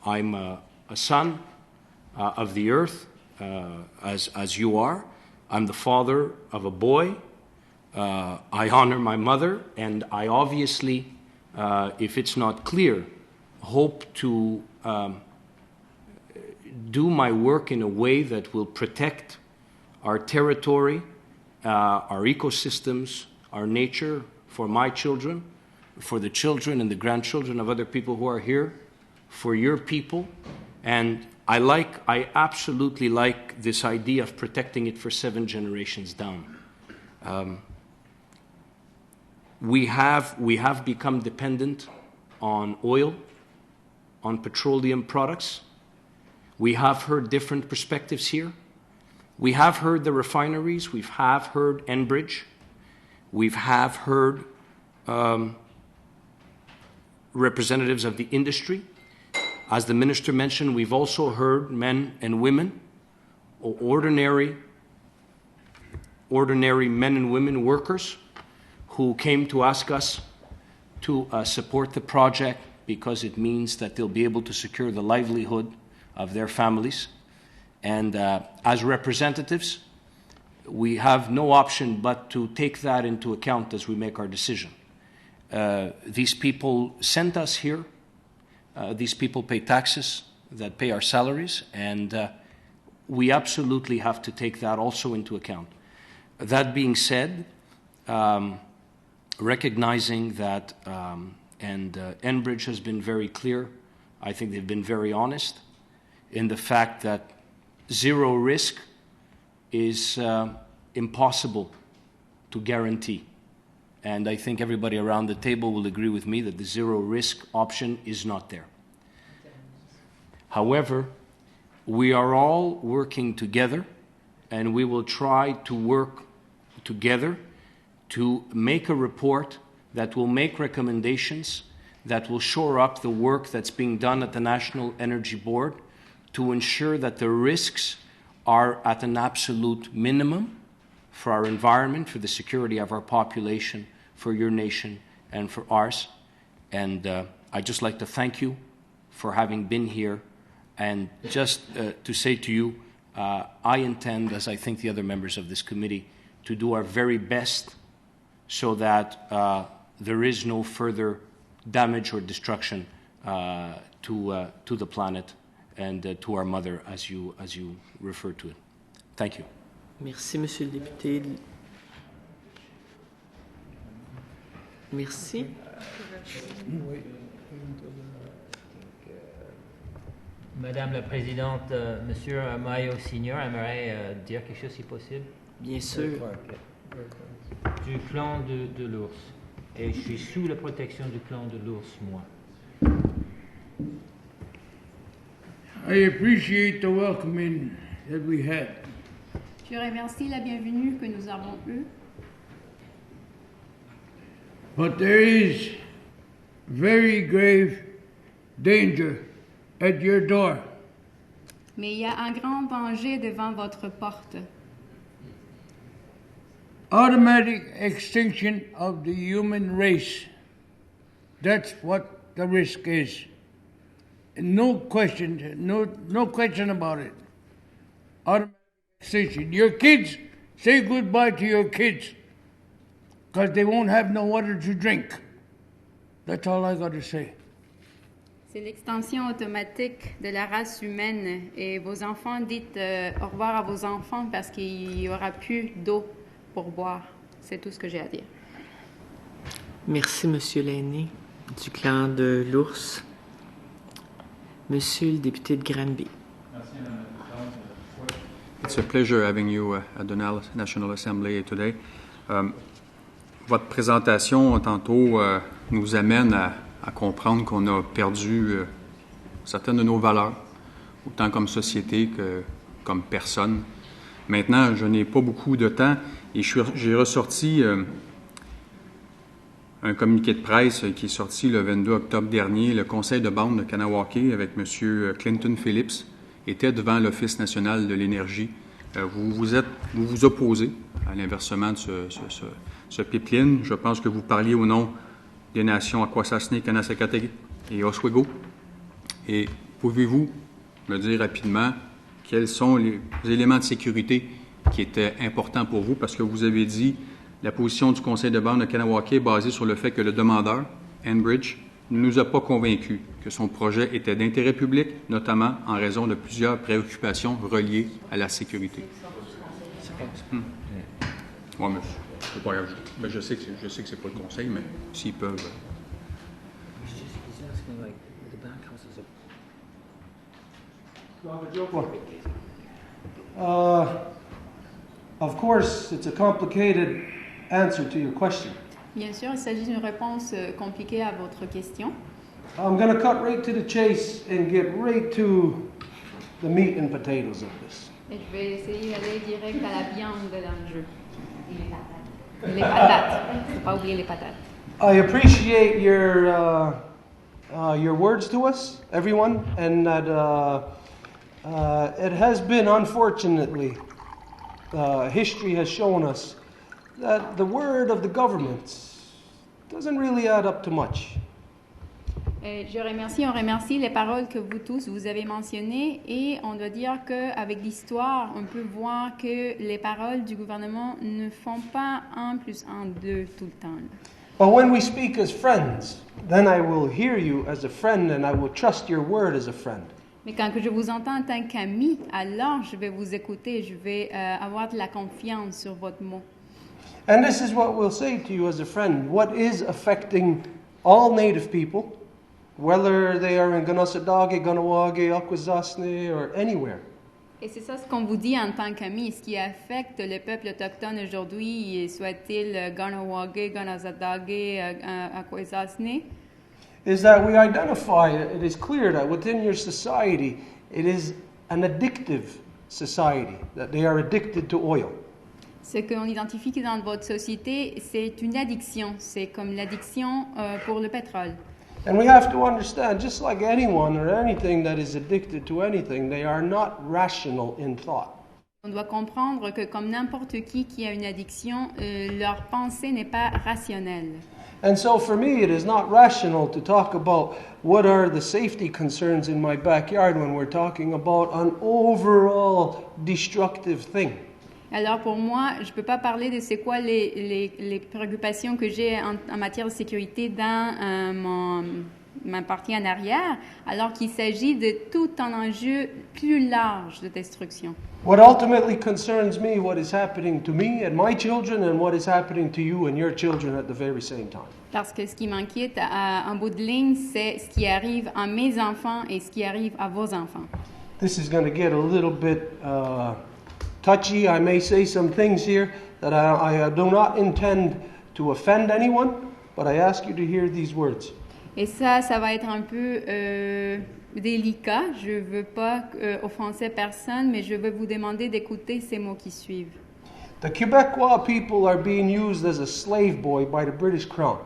Speaker 9: a son of the earth, as you are. I'm the father of a boy. I honor my mother, and I obviously, if it's not clear, hope to do my work in a way that will protect our territory, our ecosystems, our nature, for my children, for the children and the grandchildren of other people who are here, for your people. And I absolutely like this idea of protecting it for 7 generations down. We have become dependent on oil, on petroleum products. We have heard different perspectives here. We have heard the refineries. We have heard Enbridge. We have heard representatives of the industry. As the minister mentioned, we've also heard men and women, or ordinary men and women workers who came to ask us to support the project because it means that they'll be able to secure the livelihood of their families. And as representatives, we have no option but to take that into account as we make our decision. These people sent us here. These people pay taxes that pay our salaries, and we absolutely have to take that also into account. That being said, recognizing that, and Enbridge has been very clear, I think they've been very honest in the fact that zero risk is impossible to guarantee. And I think everybody around the table will agree with me that the zero risk option is not there. However, we are all working together, and we will try to work together to make a report that will make recommendations that will shore up the work that's being done at the National Energy Board to ensure that the risks are at an absolute minimum for our environment, for the security of our population, for your nation, and for ours. And I'd just like to thank you for having been here, and just to say to you, I intend, as I think the other members of this committee, to do our very best so that there is no further damage or destruction to the planet and to our mother, as you refer to it. Thank you.
Speaker 1: Merci, Monsieur le député. Merci.
Speaker 10: Madame la Présidente, Monsieur Mayo Senior aimerait dire quelque chose si possible.
Speaker 1: Bien sûr.
Speaker 10: Du clan de l'ours. Et je suis sous la protection du clan de l'ours, moi.
Speaker 3: I appreciate the welcoming that we had.
Speaker 5: Je remercie la bienvenue que nous avons eue.
Speaker 3: But there is very grave danger at your door.
Speaker 5: Mais il y a un grand danger devant votre porte.
Speaker 3: Automatic extinction of the human race. That's what the risk is. No question about it. Automatic extinction. Your kids, say goodbye to your kids, because they won't have no water to drink. That's all I got to say.
Speaker 5: C'est l'extension automatique de la race humaine. Et vos enfants, dites au revoir à vos enfants parce qu'il n'y aura plus d'eau pour boire. C'est tout ce que j'ai à dire.
Speaker 1: Merci, Monsieur l'aîné du clan de l'Ours. Monsieur le député de Granby.
Speaker 11: It's a pleasure having you at the National Assembly today. Votre présentation tantôt nous amène à comprendre qu'on a perdu certaines de nos valeurs, autant comme société que comme personne. Maintenant, je n'ai pas beaucoup de temps et j'ai ressorti un communiqué de presse qui est sorti le 22 octobre dernier. Le conseil de bande de Kahnawake avec M. Clinton Phillips était devant l'Office national de l'énergie. Vous vous opposez à l'inversement de ce pipeline. Je pense que vous parliez au nom des nations Akwesasne, Kanesatake et Oswego. Et pouvez-vous me dire rapidement quels sont les éléments de sécurité qui étaient importants pour vous? Parce que vous avez dit la position du conseil de bande de Kahnawake est basée sur le fait que le demandeur, Enbridge, ne nous a pas convaincus que son projet était d'intérêt public, notamment en raison de plusieurs préoccupations reliées à la sécurité. Oui, mais je sais que c'est pas le conseil, mais s'ils peuvent.
Speaker 4: Of course, it's a complicated answer to your question.
Speaker 5: Bien sûr, il s'agit d'une réponse compliquée à votre question.
Speaker 4: I'm going to cut right to the chase and get right to the meat and potatoes of this.
Speaker 5: Et je vais essayer d'aller direct à la viande de l'enjeu. Et les patates. Il ne faut pas oublier les patates.
Speaker 4: I appreciate your words to us, everyone, and that it has been, unfortunately, history has shown us that the word of the government doesn't really add up to much.
Speaker 5: On remercie les paroles que vous tous vous avez mentionnées et on doit dire qu'avec l'histoire, on peut voir que les paroles du gouvernement ne font pas 1 + 1 = 2 tout le temps.
Speaker 4: But when we speak as friends, then I will hear you as a friend and I will trust your word as a friend.
Speaker 5: Mais quand je vous entends en tant qu'ami, alors je vais vous écouter, je vais avoir de la confiance sur votre mot.
Speaker 4: And this is what we'll say to you as a friend. What is affecting all Native people, whether they are in Kanesatake, Kahnawake, Akwesasne, or anywhere.
Speaker 5: Et c'est ça ce qu'on vous dit en tant qu'ami, ce qui affecte le peuple autochtone aujourd'hui, soit-il Kahnawake, Kanesatake, Akwesasne,
Speaker 4: is that we identify, it is clear that within your society, it is an addictive society, that they are addicted to oil.
Speaker 5: Ce qu'on identifie que dans votre société, c'est une addiction. C'est comme l'addiction pour le pétrole.
Speaker 4: And we have to understand, just like anyone or anything that is addicted to anything, they are not rational in thought.
Speaker 5: On doit comprendre que comme n'importe qui a une addiction, leur pensée n'est pas rationnelle.
Speaker 4: And so for me, it is not rational to talk about what are the safety concerns in my backyard when we're talking about an overall destructive thing.
Speaker 5: Alors pour moi, je ne peux pas parler de c'est quoi les préoccupations que j'ai en matière de sécurité dans ma partie en arrière, alors qu'il s'agit de tout un enjeu plus large de destruction.
Speaker 4: What ultimately concerns me, what is happening to me and my children, and what is happening to you and your children at the very same time.
Speaker 5: Parce que ce qui m'inquiète en bout de ligne, c'est ce qui arrive à mes enfants et ce qui arrive à vos enfants.
Speaker 4: This is going to get a little bit touchy. I may say some things here that I do not intend to offend anyone, but I ask you to hear these words.
Speaker 5: Et ça va être un peu délicat. Je ne veux pas offenser personne, mais je veux vous demander d'écouter ces mots qui suivent.
Speaker 4: The Quebecois people are being used as a slave boy by the British Crown.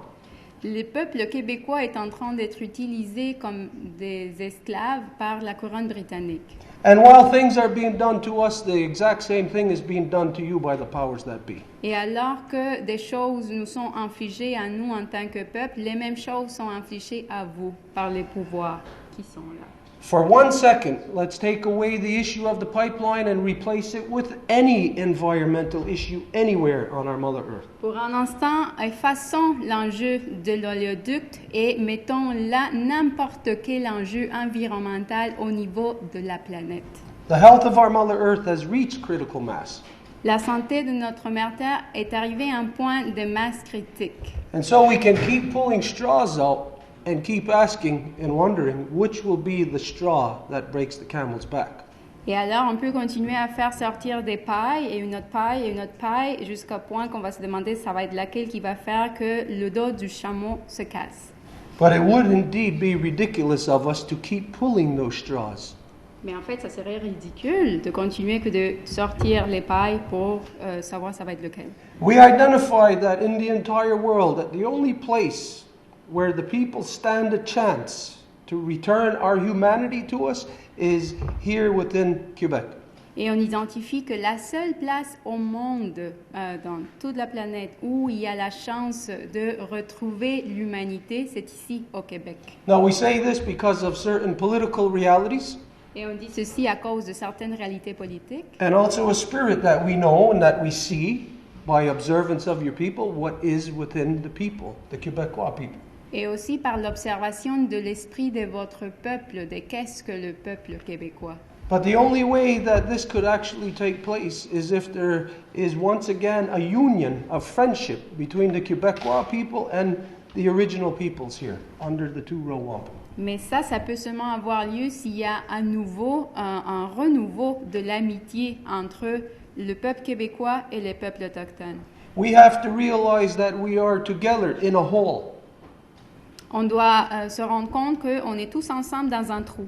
Speaker 5: Le peuple québécois est en train d'être utilisé comme des esclaves par la couronne britannique.
Speaker 4: And while things are being done to us, the exact same thing is being done to you by the powers that be.
Speaker 5: Et alors que des choses nous sont infligées à nous en tant que peuple, les mêmes choses sont infligées à vous par les pouvoirs qui sont là.
Speaker 4: For 1 second, let's take away the issue of the pipeline and replace it with any environmental issue anywhere on our Mother Earth.
Speaker 5: Pour un instant, effaçons l'enjeu de l'oléoduc et mettons là n'importe quel enjeu environnemental au niveau de la planète.
Speaker 4: The health of our Mother Earth has reached critical mass.
Speaker 5: La santé de notre mère Terre est arrivée à un point de masse critique.
Speaker 4: And so we can keep pulling straws out and keep asking and wondering which will be the straw that breaks the camel's back.
Speaker 5: Et alors, on peut continuer à faire sortir des pailles et une autre paille et une autre paille jusqu'au point qu'on va se demander ça va être laquelle qui va faire que le dos du chameau se casse.
Speaker 4: But it would indeed be ridiculous of us to keep pulling those straws.
Speaker 5: Mais en fait, ça serait ridicule de continuer que de sortir les pailles pour savoir ça va être lequel.
Speaker 4: We identify that in the entire world, that the only place where the people stand a chance to return our humanity to us is here within Quebec.
Speaker 5: Et on identifie que la seule place au monde, dans toute la planète, où il y a la chance de retrouver l'humanité, c'est ici au Québec.
Speaker 4: Now we say this because of certain political realities.
Speaker 5: Et on dit ceci à cause de certaines réalités politiques.
Speaker 4: And also a spirit that we know and that we see by observance of your people, what is within the people, the Quebecois people.
Speaker 5: Et aussi par l'observation de l'esprit de votre peuple, de qu'est-ce que le peuple québécois.
Speaker 4: But the only way that this could actually take place is if there is once again a union of friendship between the Quebecois people and the original peoples here under the two-row wampum.
Speaker 5: Mais ça peut seulement avoir lieu s'il y a à nouveau un renouveau de l'amitié entre le peuple québécois et les peuples autochtones.
Speaker 4: We have to realize that we are together in a whole.
Speaker 5: On doit se rendre compte qu'on est tous ensemble dans un trou.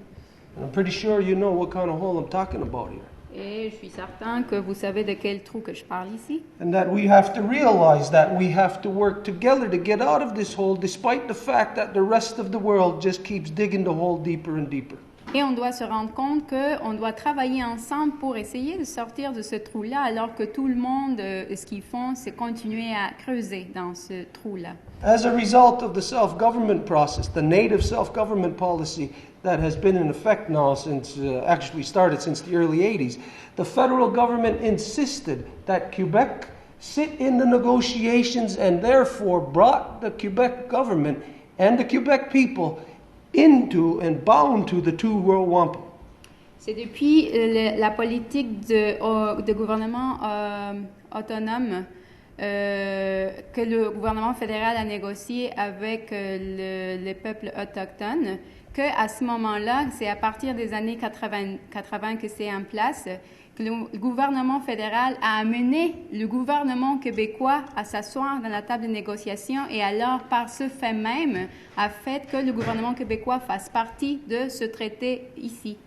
Speaker 4: And I'm pretty sure you know what kind of hole I'm talking about here.
Speaker 5: Et je suis certain que vous savez de quel trou que je parle ici.
Speaker 4: And that we have to realize that we have to work together to get out of this hole, despite the fact that the rest of the world just keeps digging the hole deeper and deeper.
Speaker 5: Et on doit se rendre compte qu'on doit travailler ensemble pour essayer de sortir de ce trou-là, alors que tout le monde, ce qu'ils font, c'est continuer à creuser dans ce trou-là.
Speaker 4: As a result of the self-government process, the native self-government policy that has been in effect now since, actually started since the early 80s, the federal government insisted that Quebec sit in the negotiations and therefore brought the Quebec government and the Quebec people into and bound to the two-row wampum.
Speaker 5: C'est depuis la politique de gouvernement autonome que le gouvernement fédéral a négocié avec les peuples autochtones qu'à ce moment-là, c'est à partir des années 80 que c'est en place, que le gouvernement fédéral a amené le gouvernement québécois à s'asseoir dans la table de négociation et alors, par ce fait même, a fait que le gouvernement québécois fasse partie de ce traité ici.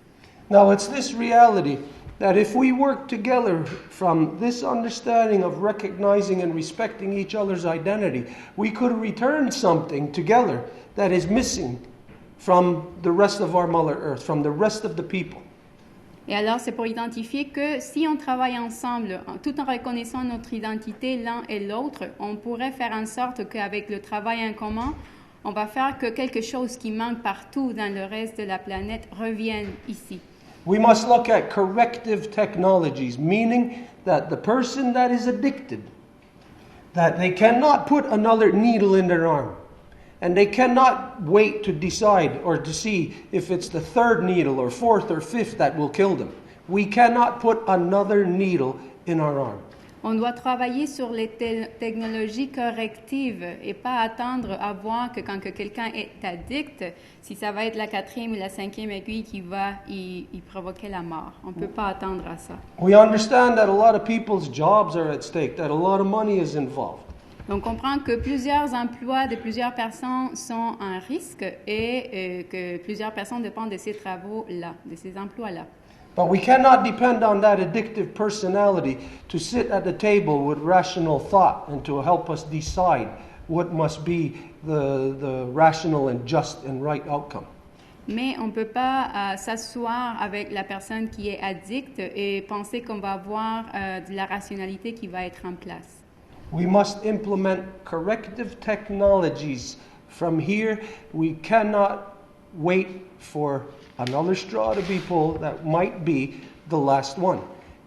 Speaker 4: Now, it's this reality that if we work together from this understanding of recognizing and respecting each other's identity, we could return something together that is missing from the rest of our Mother Earth, from the rest of the people.
Speaker 5: Et alors, c'est pour identifier que si on travaille ensemble, tout en reconnaissant notre identité l'un et l'autre, on pourrait faire en sorte qu'avec le travail en commun, on va faire que quelque chose qui manque partout dans le reste de la planète revienne ici.
Speaker 4: We must look at corrective technologies, meaning that the person that is addicted, that they cannot put another needle in their arm, and they cannot wait to decide or to see if it's the third needle or fourth or fifth that will kill them. We cannot put another needle in our arm.
Speaker 5: On doit travailler sur les technologies correctives et pas attendre à voir que quand que quelqu'un est addict, si ça va être la 4e ou la 5e aiguille qui va y provoquer la mort. On ne peut pas attendre à ça.
Speaker 4: We understand that a lot of people's jobs are at stake, that a lot of money is involved.
Speaker 5: Donc, on comprend que plusieurs emplois de plusieurs personnes sont un risque et que plusieurs personnes dépendent de ces travaux-là, de ces emplois-là.
Speaker 4: But we cannot depend on that addictive personality to sit at the table with rational thought and to help us decide what must be the rational and just and right outcome.
Speaker 5: Mais on ne peut pas s'asseoir avec la personne qui est addicte et penser qu'on va avoir de la rationalité qui va être en place.
Speaker 4: We must implement corrective technologies. From here, we cannot wait for another straw to be pulled that might be the last one.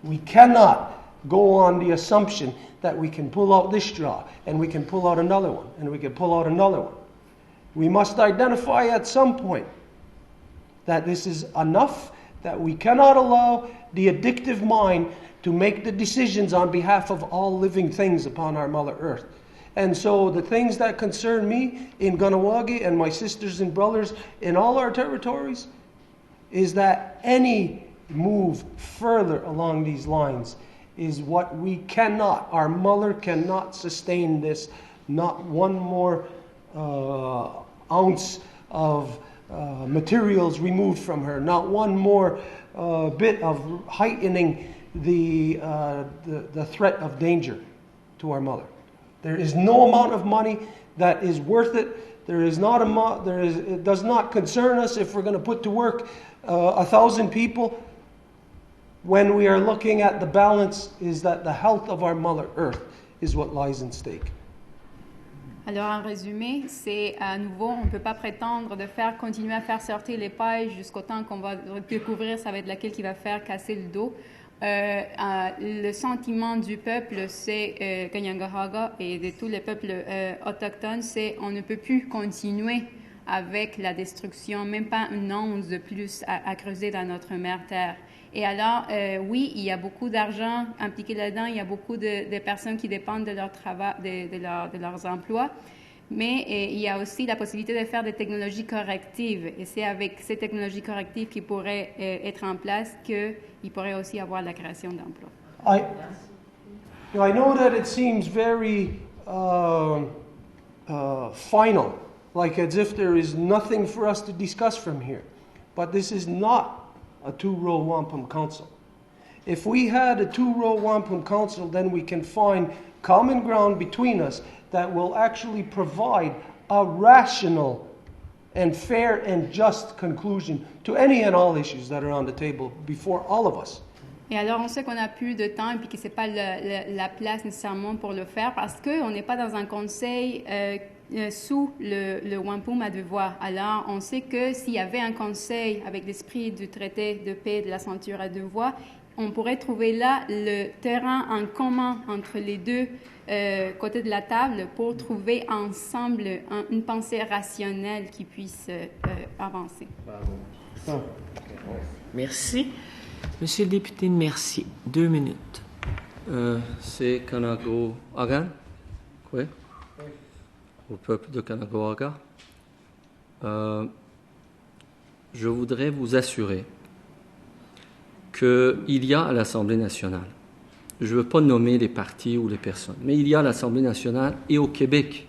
Speaker 4: We cannot go on the assumption that we can pull out this straw and we can pull out another one and we can pull out another one. We must identify at some point that this is enough, that we cannot allow the addictive mind to make the decisions on behalf of all living things upon our Mother Earth. And so the things that concern me in Kahnawake and my sisters and brothers in all our territories is that any move further along these lines is what we cannot, our mother cannot sustain this, not one more ounce of materials removed from her, not one more bit of heightening the threat of danger to our mother. There is no amount of money that is worth it. There is not it does not concern us if we're going to put to work 1,000 people when we are looking at the balance is that the health of our Mother Earth is what lies in stake.
Speaker 5: Alors, en résumé, c'est à nouveau, on ne peut pas prétendre de continuer à faire sortir les pailles jusqu'au temps qu'on va découvrir ça va être laquelle qui va faire casser le dos. Le sentiment du peuple, c'est Kanien'kehá:ka et de tous les peuples autochtones, c'est on ne peut plus continuer avec la destruction, même pas une once de plus à creuser dans notre mère Terre. Et alors, oui, il y a beaucoup d'argent impliqué là-dedans, il y a beaucoup de personnes qui dépendent de leur travail, de leurs emplois, mais il y a aussi la possibilité de faire des technologies correctives. Et c'est avec ces technologies correctives qui pourraient être en place qu'il pourrait aussi avoir la création d'emplois.
Speaker 4: I know that it seems very final, like as if there is nothing for us to discuss from here. But this is not a two-row wampum council. If we had a two-row wampum council, then we can find common ground between us that will actually provide a rational and fair and just conclusion to any and all issues that are on the table before all of us.
Speaker 5: Et alors, on sait qu'on n'a plus de temps et puis que ce n'est pas la place nécessairement pour le faire parce qu'on n'est pas dans un conseil sous le wampum à deux voix. Alors, on sait que s'il y avait un conseil avec l'esprit du traité de paix de la ceinture à deux voix, on pourrait trouver là le terrain en commun entre les deux côtés de la table pour trouver ensemble une pensée rationnelle qui puisse avancer.
Speaker 1: Bravo. Merci. Monsieur le député de Mercier, 2 minutes.
Speaker 12: C'est Kahnawake, oui, au peuple de Kahnawake. Je voudrais vous assurer qu'il y a à l'Assemblée nationale, je ne veux pas nommer les partis ou les personnes, mais il y a à l'Assemblée nationale et au Québec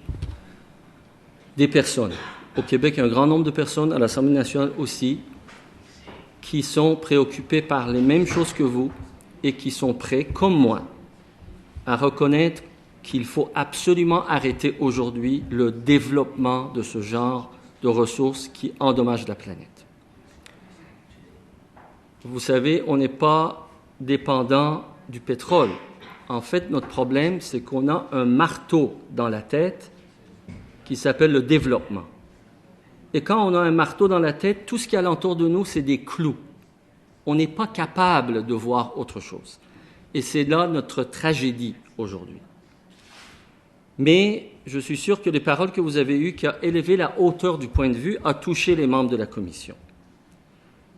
Speaker 12: des personnes. Au Québec, il y a un grand nombre de personnes, à l'Assemblée nationale aussi, qui sont préoccupés par les mêmes choses que vous et qui sont prêts, comme moi, à reconnaître qu'il faut absolument arrêter aujourd'hui le développement de ce genre de ressources qui endommagent la planète. Vous savez, on n'est pas dépendant du pétrole. En fait, notre problème, c'est qu'on a un marteau dans la tête qui s'appelle le développement. Et quand on a un marteau dans la tête, tout ce qui est alentour de nous, c'est des clous. On n'est pas capable de voir autre chose. Et c'est là notre tragédie aujourd'hui. Mais je suis sûr que les paroles que vous avez eues, qui ont élevé la hauteur du point de vue, a touché les membres de la Commission.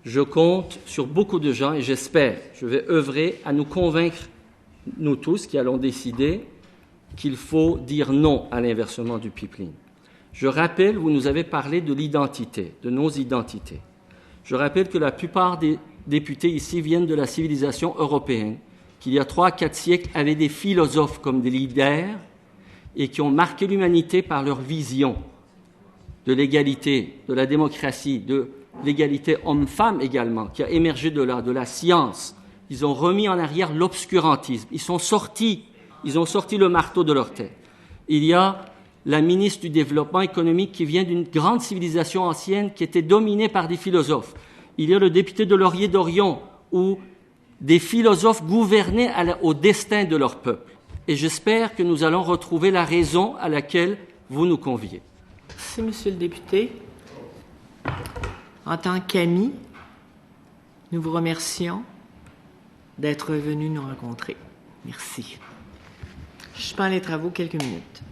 Speaker 12: Je compte sur beaucoup de gens et j'espère, je vais œuvrer à nous convaincre, nous tous qui allons décider qu'il faut dire non à l'inversement du pipeline. Je rappelle, vous nous avez parlé de l'identité, de nos identités. Je rappelle que la plupart des députés ici viennent de la civilisation européenne, qu'il y a 3-4 siècles avaient des philosophes comme des leaders et qui ont marqué l'humanité par leur vision de l'égalité, de la démocratie, de l'égalité homme-femme également, qui a émergé de la science. Ils ont remis en arrière l'obscurantisme. Ils ont sorti le marteau de leur tête. Il y a la ministre du Développement économique qui vient d'une grande civilisation ancienne qui était dominée par des philosophes. Il y a le député de Laurier d'Orion, où des philosophes gouvernaient au destin de leur peuple. Et j'espère que nous allons retrouver la raison à laquelle vous nous conviez.
Speaker 1: Merci, Monsieur le député. En tant qu'amis, nous vous remercions d'être venu nous rencontrer. Merci. Je suspends les travaux quelques minutes.